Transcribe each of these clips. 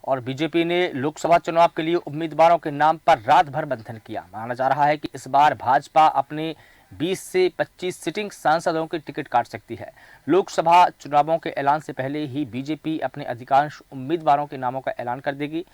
और बीजेपी ने लोकसभा चुनाव के लिए उम्मीदवारों के नाम पर रात भर मंथन किया। माना जा रहा है कि इस बार भाजपा अपने 20 से 25 सिटिंग सांसदों की टिकट काट सकती है। लोकसभा चुनावों के ऐलान से पहले ही बीजेपी अपने अधिकांश उम्मीदवारों के नामों का ऐलान कर देगी।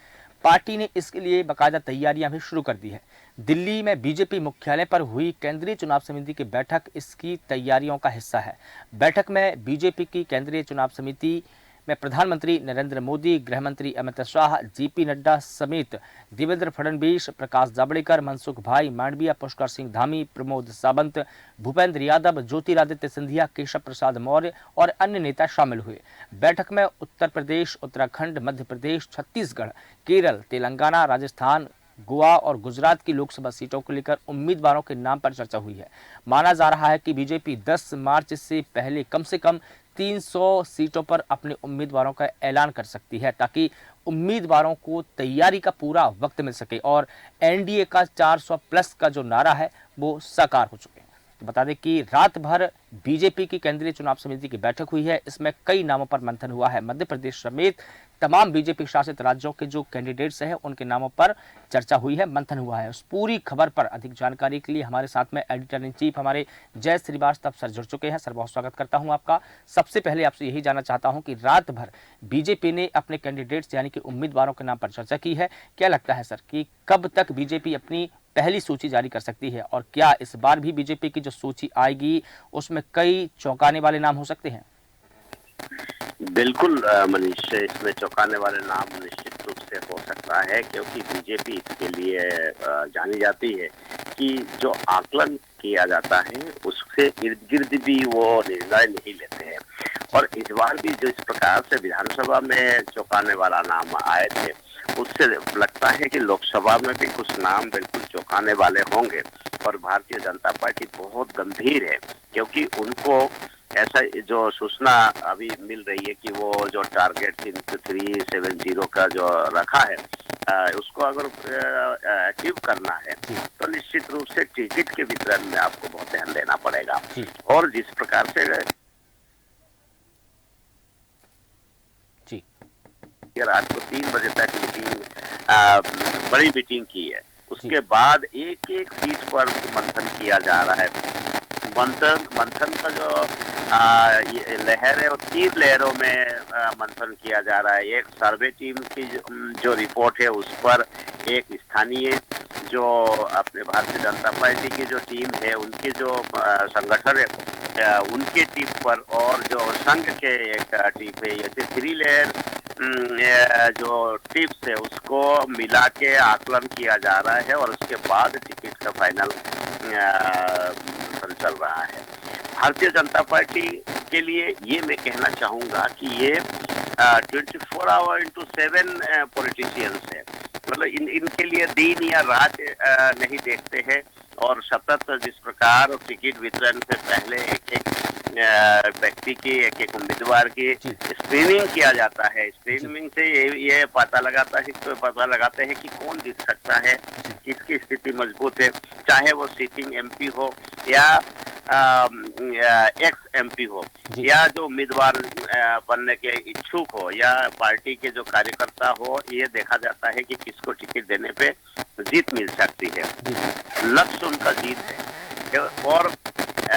पार्टी ने इसके लिए बाकायदा तैयारियां भी शुरू कर दी है। दिल्ली में बीजेपी मुख्यालय पर हुई केंद्रीय चुनाव समिति की बैठक इसकी तैयारियों का हिस्सा है। बैठक में बीजेपी की केंद्रीय चुनाव समिति में प्रधानमंत्री नरेंद्र मोदी, गृहमंत्री अमित शाह, जेपी नड्डा समेत देवेंद्र फडणवीस, प्रकाश जावड़ेकर, मनसुख भाई मांडविया, पुष्कर सिंह धामी, प्रमोद सावंत, भूपेंद्र यादव, ज्योतिरादित्य सिंधिया, केशव प्रसाद मौर्य और अन्य नेता शामिल हुए। बैठक में उत्तर प्रदेश, उत्तराखंड, मध्य प्रदेश, छत्तीसगढ़, केरल, तेलंगाना, राजस्थान, गोवा और गुजरात की लोकसभा सीटों को लेकर उम्मीदवारों के नाम पर चर्चा हुई है। माना जा रहा है कि बीजेपी 10 मार्च से पहले कम से कम 300 सीटों पर अपने उम्मीदवारों का ऐलान कर सकती है, ताकि उम्मीदवारों को तैयारी का पूरा वक्त मिल सके और एनडीए का 400 प्लस का जो नारा है वो साकार हो चुके हैं। तो बता दें कि रात भर बीजेपी की केंद्रीय चुनाव समिति की बैठक हुई है। इसमें कई नामों पर मंथन हुआ है। मध्य प्रदेश समेत तमाम बीजेपी शासित राज्यों के जो कैंडिडेट्स हैं उनके नामों पर चर्चा हुई है, मंथन हुआ है। उस पूरी खबर पर अधिक जानकारी के लिए हमारे साथ में एडिटर इन चीफ हमारे जय श्रीवास्तव सर जुड़ चुके हैं। सर, बहुत स्वागत करता हूं आपका। सबसे पहले आपसे यही जानना चाहता हूं कि रात भर बीजेपी ने अपने कैंडिडेट्स यानी कि उम्मीदवारों के नाम पर चर्चा की है। क्या लगता है सर कि कब तक बीजेपी अपनी पहली सूची जारी कर सकती है, और क्या इस बार भी बीजेपी की जो सूची आएगी उसमें कई चौंकाने वाले नाम हो सकते हैं? बिल्कुल मनीष, इसमें चौंकाने वाले नाम निश्चित रूप से हो सकता है, क्योंकि बीजेपी इसके लिए जानी जाती है कि जो आकलन किया जाता है उससे इर्द गिर्द भी वो निर्णय नहीं लेते हैं। और इस बार भी जो इस प्रकार से विधानसभा में चौंकाने वाला नाम आए थे, उससे लगता है कि लोकसभा में भी कुछ नाम बिल्कुल चौंकाने वाले होंगे। और भारतीय जनता पार्टी बहुत गंभीर है, क्योंकि उनको ऐसा जो सूचना अभी मिल रही है कि वो जो टारगेट 370 का जो रखा है, उसको अगर अचीव करना है तो निश्चित रूप से टिकट के वितरण में आपको बहुत ध्यान देना पड़ेगा। और जिस प्रकार से रात को 3 बजे तक मीटिंग, बड़ी मीटिंग की है, उसके बाद एक एक सीट पर मंथन किया जा रहा है। मंथन का जो लहर है वो 3 लहरों में मंथन किया जा रहा है। एक सर्वे टीम की जो रिपोर्ट है उस पर, एक स्थानीय जो अपने भारतीय जनता पार्टी की जो टीम है उनके जो संगठन है उनके टीम पर, और जो संघ के एक टीम है, ये 3 लेयर जो टिप्स है उसको मिला के आकलन किया जा रहा है और उसके बाद टिकट का फाइनल चल रहा है। भारतीय जनता पार्टी के लिए ये मैं कहना चाहूंगा कि ये 24 आवर इंटू 7 पॉलिटिशियंस है। मतलब इनके लिए दिन या रात नहीं देखते हैं, और सतत जिस प्रकार टिकट वितरण से पहले एक एक व्यक्ति की, एक एक उम्मीदवार की स्क्रीनिंग किया जाता है। स्क्रीनिंग से ये पता लगाते हैं कि कौन जीत सकता है, किसकी स्थिति मजबूत है, चाहे वो सिटिंग एमपी हो या एक्स एमपी हो, या जो उम्मीदवार बनने के इच्छुक हो, या पार्टी के जो कार्यकर्ता हो। ये देखा जाता है कि किसको टिकट देने पे जीत मिल सकती है। लक्ष्य उनका जीत है, और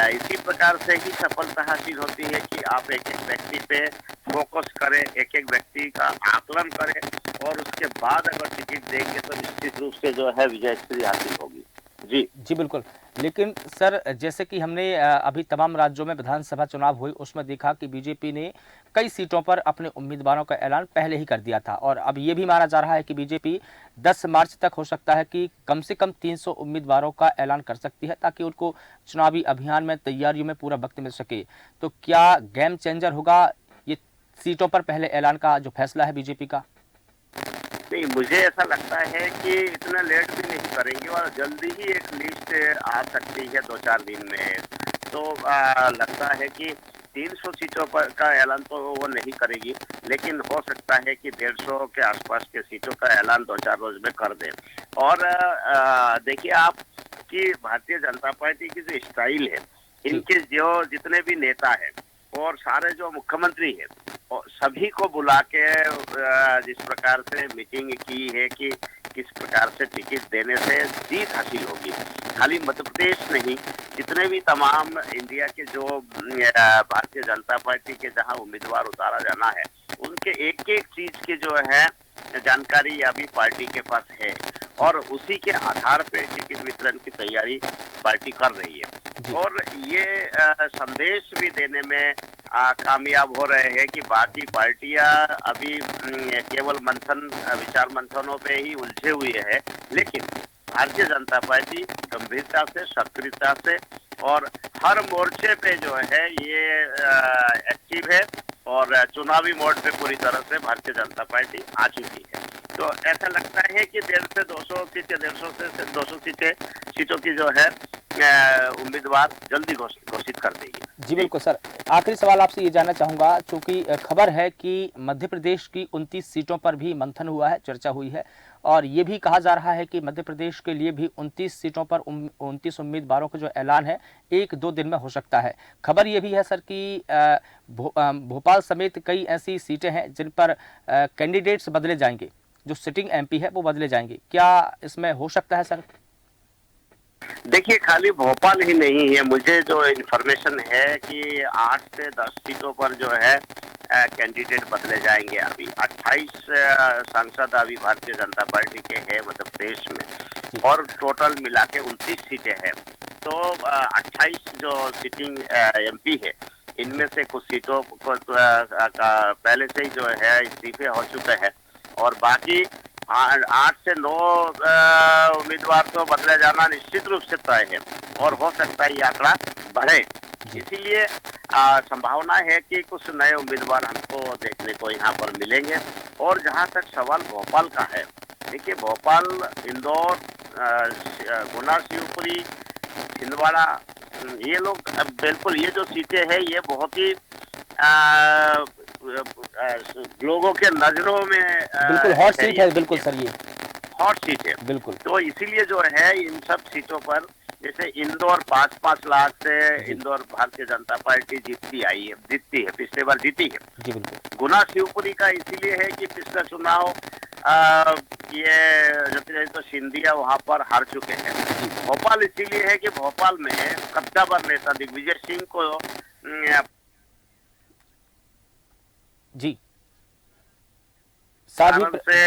इसी प्रकार से ही सफलता हासिल होती है कि आप एक एक व्यक्ति पे फोकस करें, एक एक व्यक्ति का आकलन करें, और उसके बाद अगर टिकट देंगे तो निश्चित रूप से जो है विजयश्री हासिल होगी। जी बिल्कुल। लेकिन सर, जैसे कि हमने अभी तमाम राज्यों में विधानसभा चुनाव हुए उसमें देखा कि बीजेपी ने कई सीटों पर अपने उम्मीदवारों का ऐलान पहले ही कर दिया था, और अब ये भी माना जा रहा है कि बीजेपी 10 मार्च तक हो सकता है कि कम से कम 300 उम्मीदवारों का ऐलान कर सकती है, ताकि उनको चुनावी अभियान में तैयारियों में पूरा वक्त मिल सके। तो क्या गेम चेंजर होगा ये सीटों पर पहले ऐलान का जो फैसला है बीजेपी का? नहीं, मुझे ऐसा लगता है कि इतना लेट भी नहीं करेंगे, और जल्दी ही एक लिस्ट आ सकती है 2-4 दिन में। तो लगता है कि 300 सीटों पर का ऐलान तो वो नहीं करेगी, लेकिन हो सकता है कि 150 के आसपास के सीटों का ऐलान 2-4 रोज में कर दे। और देखिए आप कि भारतीय जनता पार्टी की जो स्टाइल है, इनके जो जितने भी नेता हैं और सारे जो मुख्यमंत्री है और सभी को बुला के जिस प्रकार से मीटिंग की है कि किस प्रकार से टिकट देने से जीत हासिल होगी। खाली मध्य प्रदेश नहीं, जितने भी तमाम इंडिया के जो भारतीय जनता पार्टी के जहां उम्मीदवार उतारा जाना है, उनके एक एक चीज की जो है जानकारी अभी पार्टी के पास है और उसी के आधार पे टिकट वितरण की तैयारी पार्टी कर रही है। और ये संदेश भी देने में कामयाब हो रहे हैं कि बाकी पार्टियां अभी केवल विचार मंथनों पे ही उलझे हुए हैं, लेकिन भारतीय जनता पार्टी गंभीरता से, सक्रियता से और हर मोर्चे पे जो है ये एक्टिव है और चुनावी मोड पे पूरी तरह से भारतीय जनता पार्टी आ चुकी है। तो ऐसा लगता है कि 150 से 200 सीटें, 150 से 200 सीटों की जो है उम्मीदवार जल्दी घोषित कर देगी। जी बिल्कुल सर, आखिरी सवाल आपसे ये जानना चाहूंगा, चूंकि खबर है कि मध्य प्रदेश की 29 सीटों पर भी मंथन हुआ है, चर्चा हुई है और ये भी कहा जा रहा है कि मध्य प्रदेश के लिए भी 29 सीटों पर 29 उम्मीदवारों का जो ऐलान है 1-2 दिन में हो सकता है। खबर ये भी है सर कि भोपाल समेत कई ऐसी सीटें हैं जिन पर कैंडिडेट्स बदले जाएंगे, जो सिटिंग एमपी है वो बदले जाएंगे, क्या इसमें हो सकता है सर? देखिए, खाली भोपाल ही नहीं है, मुझे जो इन्फॉर्मेशन है कि 8 से 10 सीटों पर जो है कैंडिडेट बदले जाएंगे। अभी 28 सांसद अभी भारतीय जनता पार्टी के हैं मध्य प्रदेश में और टोटल मिला के 29 सीटें हैं। तो 28 जो सिटिंग एमपी है, इनमें से कुछ सीटों को पहले से ही जो है इस्तीफे हो चुके हैं और बाकी 8 से 9 उम्मीदवार तो बदले जाना निश्चित रूप से तय है और हो सकता है ये आंकड़ा बढ़े। इसीलिए संभावना है कि कुछ नए उम्मीदवार हमको देखने को यहाँ पर मिलेंगे। और जहाँ तक सवाल भोपाल का है, देखिए भोपाल, इंदौर, गुना, शिवपुरी, छिंदवाड़ा, ये लोग बिल्कुल ये जो सीटें हैं ये बहुत ही लोगों के नजरों में बिल्कुल हॉट सीट है। बिल्कुल सर, ये हॉट सीट है बिल्कुल। तो इसीलिए जो है इन सब सीटों पर, जैसे इंदौर 5-5 लाख से इंदौर भारतीय जनता पार्टी जीतती है, पिछले बार जीती है। जी बिल्कुल। गुना शिवपुरी का इसीलिए है कि पिछला चुनाव ये ज्योतिरादित्य सिंधिया वहां पर हार चुके हैं। भोपाल इसीलिए है कि भोपाल में कद्दावर नेता दिग्विजय सिंह को जी से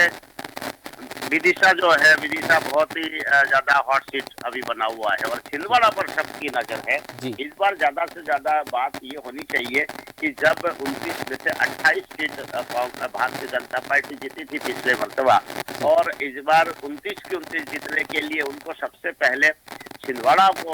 विदिशा जो है, विदिशा बहुत ही ज्यादा हॉट सीट अभी बना हुआ है और छिंदवाड़ा पर सबकी नजर है। इस बार ज्यादा से ज्यादा बात ये होनी चाहिए कि जब 29 में से 28 सीट भारतीय जनता पार्टी जीती थी पिछले मरतबा और इस बार 29 की 29 जीतने के लिए उनको सबसे पहले छिंदवाड़ा को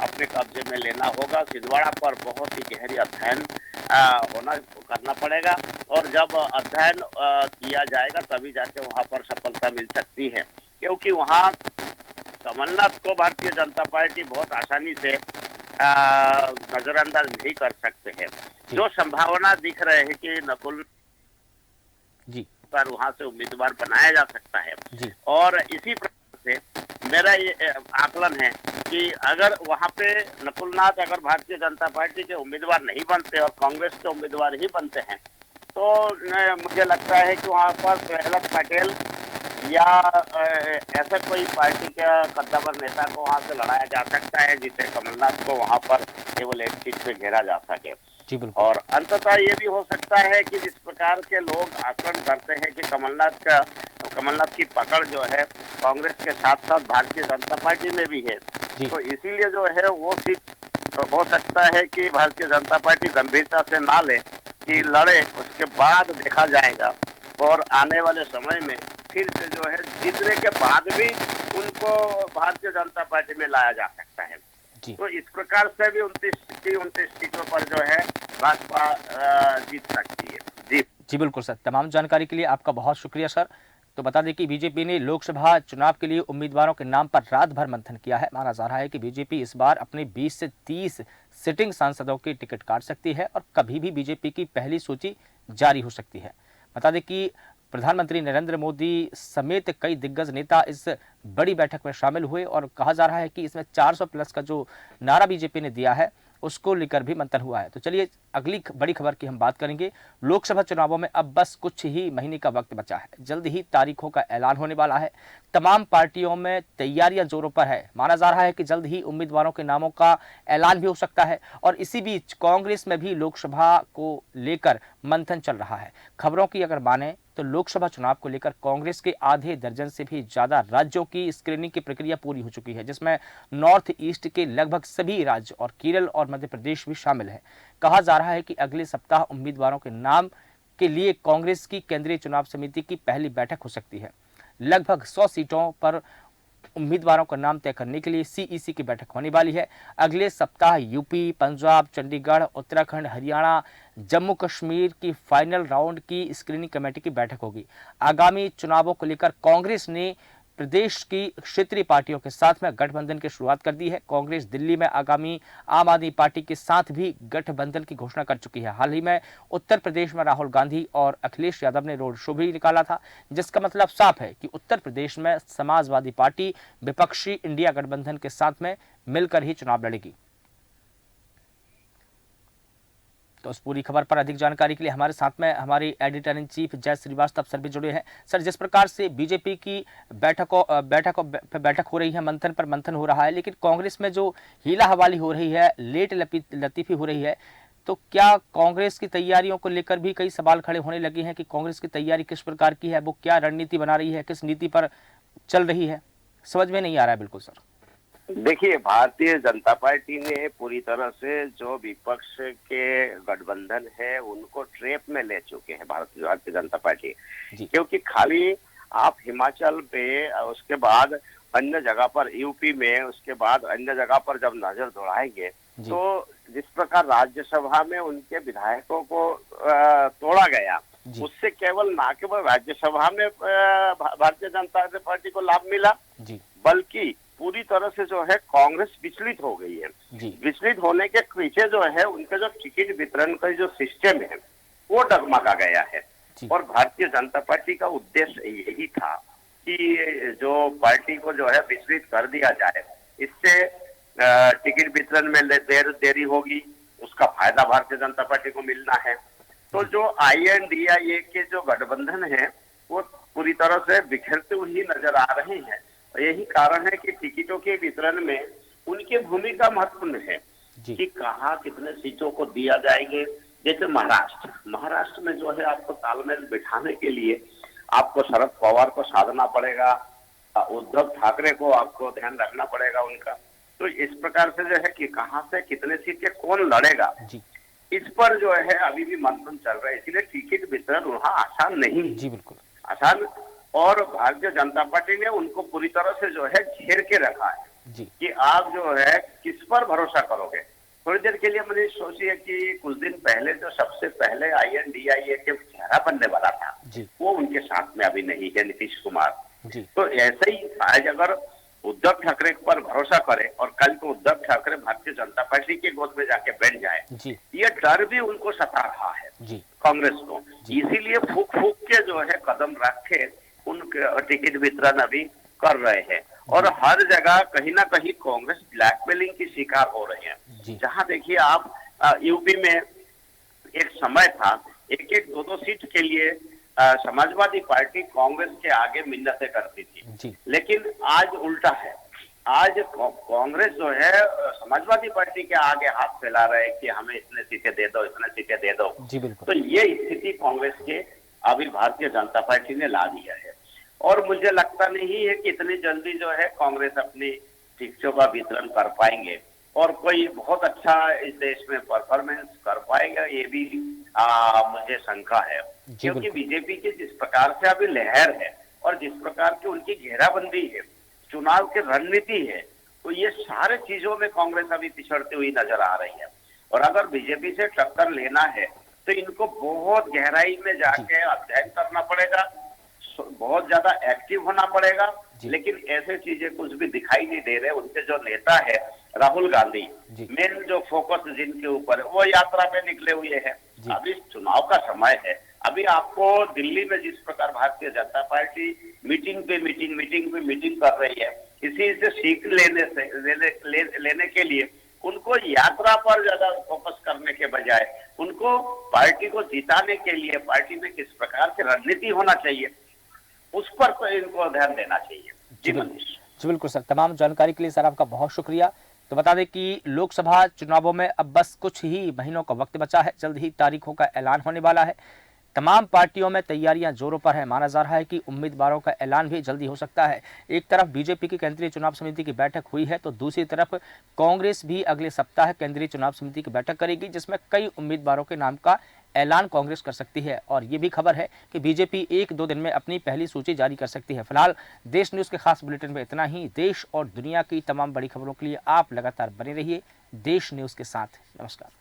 अपने कब्जे में लेना होगा। छिंदवाड़ा पर बहुत ही गहरी अध्ययन करना पड़ेगा और जब अध्ययन किया जाएगा तभी जाके वहां पर सफलता मिल सकती है, क्योंकि वहां कमलनाथ को भारतीय जनता पार्टी बहुत आसानी से नजरअंदाज नहीं कर सकते हैं। जो संभावना दिख रहे हैं कि नकुल जी पर वहां से उम्मीदवार बनाया जा सकता है जी। और इसी प्रकार से मेरा ये आकलन है कि अगर वहां पे नकुलनाथ अगर भारतीय जनता पार्टी के उम्मीदवार नहीं बनते और कांग्रेस के उम्मीदवार ही बनते हैं तो मुझे लगता है कि वहां पर प्रहलाद पटेल या ऐसा कोई पार्टी का कद्दावर नेता को वहां से लड़ाया जा सकता है जिससे कमलनाथ को वहां पर केवल एक सीट पे घेरा जा सके। और अंततः ये भी हो सकता है कि जिस प्रकार के लोग आकलन करते हैं कि कमलनाथ की पकड़ जो है कांग्रेस के साथ साथ भारतीय जनता पार्टी में भी है, तो इसीलिए जो है वो सीट हो सकता है कि भारतीय जनता पार्टी गंभीरता से ना ले कि लड़े, उसके बाद देखा जाएगा और आने वाले समय में फिर से जो है जीतने के बाद भी उनको भारतीय जनता पार्टी में लाया जा सकता है। तो इस प्रकार से भी 29 सीटों पर जो है भाजपा जीत सकती है। जी बिल्कुल सर, तमाम जानकारी के लिए आपका बहुत शुक्रिया सर। तो बता दें कि बीजेपी ने लोकसभा चुनाव के लिए उम्मीदवारों के नाम पर रात भर मंथन किया है। माना जा रहा है कि बीजेपी इस बार अपने 20 से 30 सिटिंग सांसदों की टिकट काट सकती है और कभी भी बीजेपी की पहली सूची जारी हो सकती है। बता दें कि प्रधानमंत्री नरेंद्र मोदी समेत कई दिग्गज नेता इस बड़ी बैठक में शामिल हुए और कहा जा रहा है कि इसमें 400 प्लस का जो नारा बीजेपी ने दिया है उसको लेकर भी मंथन हुआ है। तो चलिए अगली बड़ी खबर की हम बात करेंगे। लोकसभा चुनावों में अब बस कुछ ही महीने का वक्त बचा है, जल्द ही तारीखों का ऐलान होने वाला है। तमाम पार्टियों में तैयारियां जोरों पर है। माना जा रहा है कि जल्द ही उम्मीदवारों के नामों का ऐलान भी हो सकता है और इसी बीच कांग्रेस में भी लोकसभा को लेकर मंथन चल रहा है। खबरों की अगर माने तो लोकसभा चुनाव को लेकर कांग्रेस के आधे दर्जन से भी ज्यादा राज्यों की स्क्रीनिंग की प्रक्रिया पूरी हो चुकी है, जिसमें नॉर्थ ईस्ट के लगभग सभी राज्य और केरल और मध्य प्रदेश भी शामिल है। कहा जा रहा है कि अगले सप्ताह उम्मीदवारों के नाम के लिए कांग्रेस की केंद्रीय चुनाव समिति की पहली बैठक हो सकती है। लगभग 100 सीटों पर उम्मीदवारों का नाम तय करने के लिए सीईसी की बैठक होने वाली है। अगले सप्ताह यूपी, पंजाब, चंडीगढ़, उत्तराखंड, हरियाणा, जम्मू कश्मीर की फाइनल राउंड की स्क्रीनिंग कमेटी की बैठक होगी। आगामी चुनावों को लेकर कांग्रेस ने प्रदेश की क्षेत्रीय पार्टियों के साथ में गठबंधन की शुरुआत कर दी है। कांग्रेस दिल्ली में आगामी आम आदमी पार्टी के साथ भी गठबंधन की घोषणा कर चुकी है। हाल ही में उत्तर प्रदेश में राहुल गांधी और अखिलेश यादव ने रोड शो भी निकाला था, जिसका मतलब साफ है कि उत्तर प्रदेश में समाजवादी पार्टी विपक्षी इंडिया गठबंधन के साथ में मिलकर ही चुनाव लड़ेगी। तो उस पूरी खबर पर अधिक जानकारी के लिए हमारे साथ में हमारी एडिटर इन चीफ जय श्रीवास्तव सर भी जुड़े हैं। सर, जिस प्रकार से बीजेपी की बैठक हो रही है, मंथन पर मंथन हो रहा है, लेकिन कांग्रेस में जो हीला हवाली हो रही है, लेट लतीफी हो रही है, तो क्या कांग्रेस की तैयारियों को लेकर भी कई सवाल खड़े होने लगे हैं कि कांग्रेस की तैयारी किस प्रकार की है, वो क्या रणनीति बना रही है, किस नीति पर चल रही है, समझ में नहीं आ रहा है बिल्कुल सर। देखिए, भारतीय जनता पार्टी ने पूरी तरह से जो विपक्ष के गठबंधन है उनको ट्रैप में ले चुके हैं भारतीय जनता पार्टी, क्योंकि खाली आप हिमाचल पे, उसके बाद अन्य जगह पर यूपी में, उसके बाद अन्य जगह पर जब नजर दौड़ाएंगे तो जिस प्रकार राज्यसभा में उनके विधायकों को तोड़ा गया, उससे केवल राज्यसभा में भारतीय जनता पार्टी को लाभ मिला, बल्कि पूरी तरह से जो है कांग्रेस विचलित हो गई है। विचलित होने के पीछे जो है उनका जो टिकट वितरण का जो सिस्टम है वो डगमगा गया है। और भारतीय जनता पार्टी का उद्देश्य यही था कि जो पार्टी को जो है विचलित कर दिया जाए, इससे टिकट वितरण में देरी होगी, उसका फायदा भारतीय जनता पार्टी को मिलना है। तो जो INDIA के जो गठबंधन है वो पूरी तरह से बिखरते हुए नजर आ रहे हैं। यही कारण है कि टिकटों के वितरण में उनकी भूमिका महत्वपूर्ण है कि कहाँ कितने सीटों को दिया जाएंगे। जैसे महाराष्ट्र में जो है आपको तालमेल बिठाने के लिए आपको शरद पवार को साधना पड़ेगा, उद्धव ठाकरे को आपको ध्यान रखना पड़ेगा उनका। तो इस प्रकार से जो है कि कहाँ से कितने सीटें कौन लड़ेगा, इस पर जो है अभी भी मंथन चल रहा है। इसलिए टिकट वितरण वहाँ आसान नहीं है। बिल्कुल आसान। और भारतीय जनता पार्टी ने उनको पूरी तरह से जो है घेर के रखा है कि आप जो है किस पर भरोसा करोगे। थोड़ी देर के लिए मैंने सोचिए कि कुछ दिन पहले जो सबसे पहले INDIA के चेहरा बनने वाला था वो उनके साथ में अभी नहीं है, नीतीश कुमार। तो ऐसे ही आज अगर उद्धव ठाकरे पर भरोसा करे और कल को उद्धव ठाकरे भारतीय जनता पार्टी के गोद में जाके बैठ जाए, ये डर भी उनको सता रहा है कांग्रेस को। इसीलिए फूक फूक के जो है कदम रख के उनके टिकट वितरण अभी कर रहे हैं। और हर जगह कहीं ना कहीं कांग्रेस ब्लैकमेलिंग की शिकार हो रही है। जहां देखिए आप यूपी में एक समय था, एक दो सीट के लिए समाजवादी पार्टी कांग्रेस के आगे मिन्नतें करती थी, लेकिन आज उल्टा है। आज कांग्रेस जो है समाजवादी पार्टी के आगे हाथ फैला रहे हैं कि हमें इतने सीटें दे दो, इतने सीटें दे दो। तो ये स्थिति कांग्रेस के अभी भारतीय जनता पार्टी ने ला दिया है। और मुझे लगता नहीं है कि इतनी जल्दी जो है कांग्रेस अपनी सीटों का वितरण कर पाएंगे और कोई बहुत अच्छा इस देश में परफॉर्मेंस कर पाएगा, ये भी मुझे शंका है। क्योंकि बीजेपी की जिस प्रकार से अभी लहर है और जिस प्रकार की उनकी घेराबंदी है, चुनाव की रणनीति है, तो ये सारे चीजों में कांग्रेस अभी पिछड़ती हुई नजर आ रही है। और अगर बीजेपी से टक्कर लेना है तो इनको बहुत गहराई में जाके अध्ययन करना पड़ेगा, बहुत ज्यादा एक्टिव होना पड़ेगा। लेकिन ऐसे चीजें कुछ भी दिखाई नहीं दे रहे। उनके जो नेता है राहुल गांधी, मेन जो फोकस जिनके ऊपर है वो यात्रा पे निकले हुए हैं। अभी चुनाव का समय है। अभी आपको दिल्ली में जिस प्रकार भारतीय जनता पार्टी मीटिंग पे मीटिंग कर रही है, इसी से सीख लेने के लिए उनको यात्रा पर ज्यादा फोकस करने के बजाय उनको पार्टी को जिताने के लिए पार्टी में किस प्रकार की रणनीति होना चाहिए उस पर तो इनको ध्यान देना चाहिए। जी मनीष। जी बिल्कुल सर, तमाम जानकारी के लिए सर आपका बहुत शुक्रिया। तो बता दें कि लोकसभा चुनावों में अब बस कुछ ही महीनों का वक्त बचा है, जल्द ही तारीखों का ऐलान होने वाला है। तमाम पार्टियों में तैयारियां जोरों पर है। माना जा रहा है कि उम्मीदवारों का ऐलान भी जल्दी हो सकता है। एक तरफ बीजेपी की केंद्रीय चुनाव समिति की बैठक हुई है, तो दूसरी तरफ कांग्रेस भी अगले सप्ताह केंद्रीय चुनाव समिति की बैठक करेगी, जिसमें कई उम्मीदवारों के नाम का ऐलान कांग्रेस कर सकती है। और ये भी खबर है कि बीजेपी 1-2 दिन में अपनी पहली सूची जारी कर सकती है। फिलहाल देश न्यूज़ के खास बुलेटिन में इतना ही। देश और दुनिया की तमाम बड़ी खबरों के लिए आप लगातार बने रहिए देश न्यूज़ के साथ। नमस्कार।